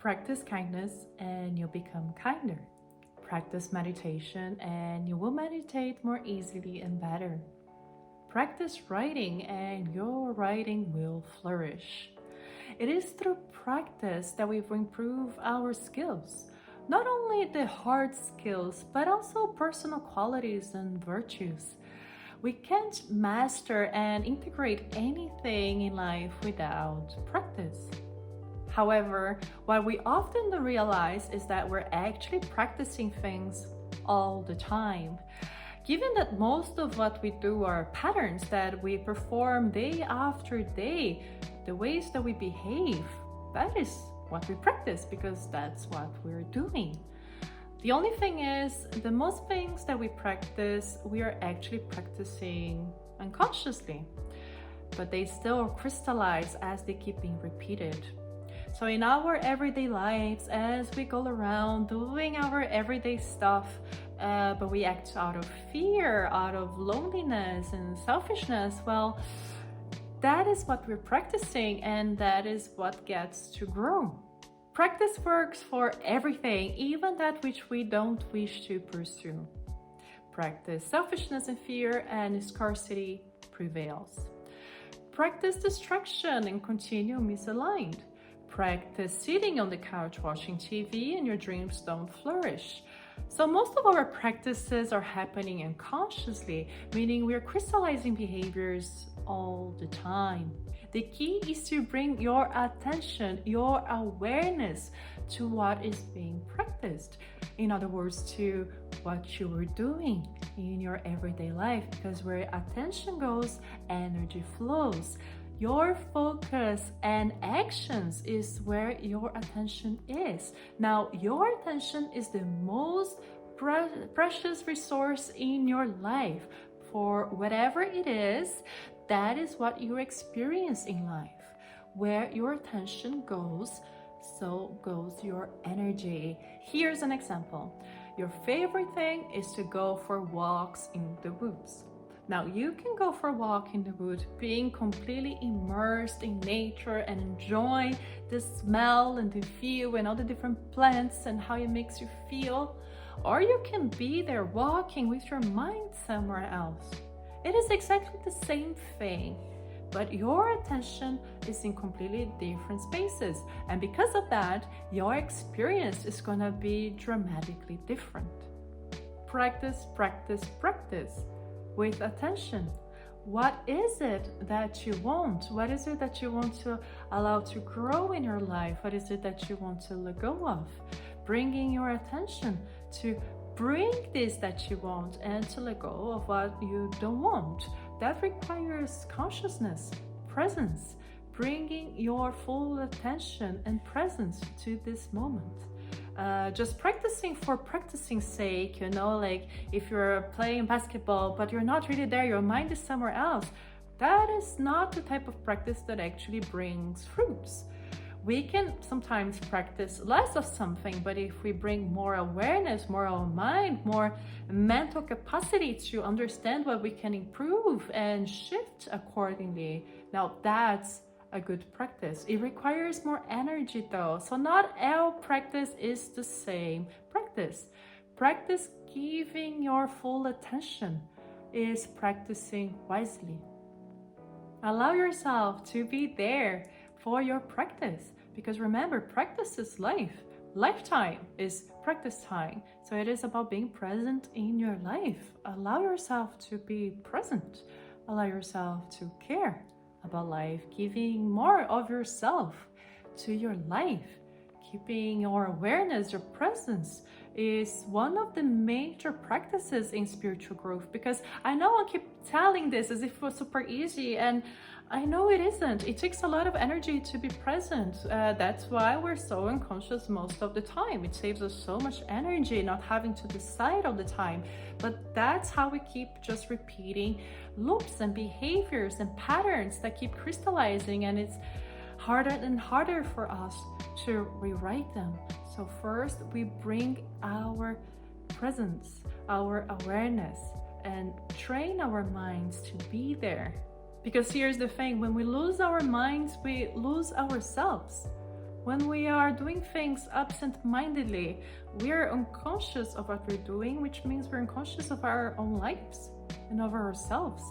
Practice kindness and you'll become kinder. Practice meditation and you will meditate more easily and better. Practice writing and your writing will flourish. It is through practice that we improve our skills. Not only the hard skills, but also personal qualities and virtues. We can't master and integrate anything in life without practice. However, what we often don't realize is that we're actually practicing things all the time. Given that most of what we do are patterns that we perform day after day, the ways that we behave, that is what we practice because that's what we're doing. The only thing is, the most things that we practice, we are actually practicing unconsciously, but they still crystallize as they keep being repeated. So in our everyday lives, as we go around doing our everyday stuff, but we act out of fear, out of loneliness and selfishness, well, that is what we're practicing and that is what gets to grow. Practice works for everything, even that which we don't wish to pursue. Practice selfishness and fear and scarcity prevails. Practice distraction and continue misaligned. Practice sitting on the couch watching TV and your dreams don't flourish. So most of our practices are happening unconsciously, meaning we're crystallizing behaviors all the time. The key is to bring your attention, your awareness to what is being practiced. In other words, to what you are doing in your everyday life, because where attention goes, energy flows. Your focus and actions is where your attention is. Now, your attention is the most precious resource in your life. For whatever it is, that is what you experience in life. Where your attention goes, so goes your energy. Here's an example. Your favorite thing is to go for walks in the woods. Now, you can go for a walk in the woods, being completely immersed in nature and enjoy the smell and the view and all the different plants and how it makes you feel. Or you can be there walking with your mind somewhere else. It is exactly the same thing, but your attention is in completely different spaces. And because of that, your experience is gonna be dramatically different. Practice, practice, practice. With attention. What is it that you want? What is it that you want to allow to grow in your life? What is it that you want to let go of? Bringing your attention to bring this that you want and to let go of what you don't want. That requires consciousness, presence, bringing your full attention and presence to this moment. Just practicing for practicing's sake, like if you're playing basketball but you're not really there, your mind is somewhere else, that is not the type of practice that actually brings fruits. We can sometimes practice less of something, but if we bring more awareness, more of mind, more mental capacity to understand what we can improve and shift accordingly, now that's a good practice. It requires more energy though, so not all practice is the same practice. Practice giving your full attention is practicing wisely. Allow yourself to be there for your practice, because remember, practice is life. Lifetime is practice time. So it is about being present in your life. Allow yourself to be present. Allow yourself to care about life, giving more of yourself to your life. Keeping your awareness, your presence is one of the major practices in spiritual growth, because I know I keep telling this as if it was super easy, and I know it isn't. It takes a lot of energy to be present. That's why we're so unconscious most of the time. It saves us so much energy not having to decide all the time. But that's how we keep just repeating loops and behaviors and patterns that keep crystallizing, and it's harder and harder for us to rewrite them. So first we bring our presence, our awareness, and train our minds to be there. Because here's the thing, when we lose our minds, we lose ourselves. When we are doing things absent-mindedly, we are unconscious of what we're doing, which means we're unconscious of our own lives and of ourselves.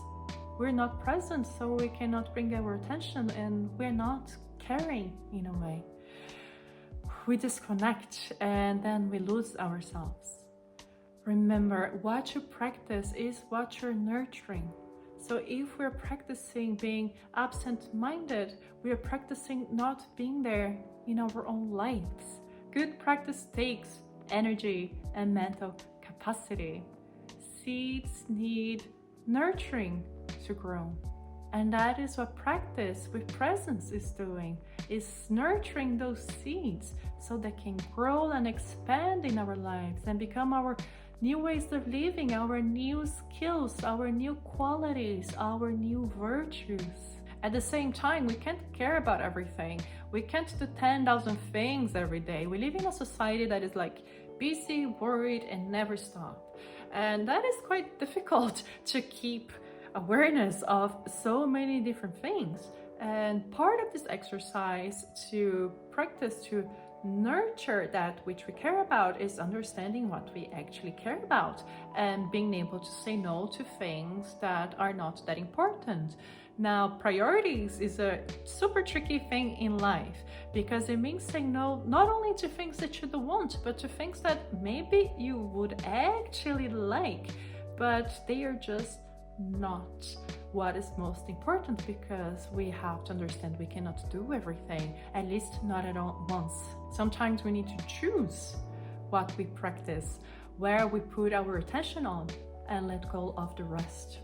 We're not present, so we cannot bring our attention, and we're not caring in a way. We disconnect and then we lose ourselves. Remember, what you practice is what you're nurturing. So if we're practicing being absent-minded, we are practicing not being there in our own lives. Good practice takes energy and mental capacity. Seeds need nurturing to grow. And that is what practice with presence is doing, is nurturing those seeds so they can grow and expand in our lives and become our new ways of living, our new skills, our new qualities, our new virtues. At the same time, we can't care about everything. We can't do 10,000 things every day. We live in a society that is like busy, worried, and never stop. And that is quite difficult to keep awareness of so many different things. And part of this exercise to practice to nurture that which we care about is understanding what we actually care about and being able to say no to things that are not that important. Now, priorities is a super tricky thing in life because it means saying no not only to things that you don't want, but to things that maybe you would actually like, but they are just not what is most important, because we have to understand we cannot do everything, at least not at all once. Sometimes we need to choose what we practice, where we put our attention on, and let go of the rest.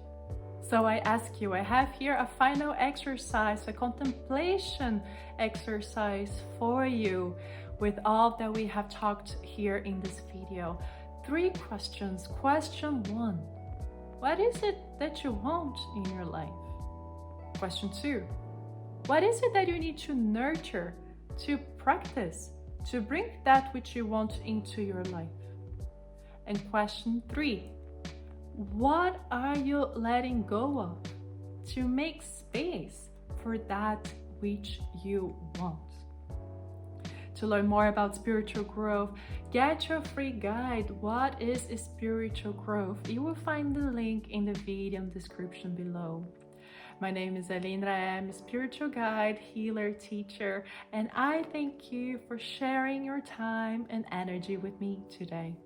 So I ask you, I have here a final exercise, a contemplation exercise for you with all that we have talked here in this video. 3 questions. Question 1. What is it that you want in your life? Question 2. What is it that you need to nurture, to practice, to bring that which you want into your life? And question 3. What are you letting go of to make space for that which you want? To learn more about spiritual growth, get your free guide, What is Spiritual Growth? You will find the link in the video description below. My name is Aline Ra M, spiritual guide, healer, teacher, and I thank you for sharing your time and energy with me today.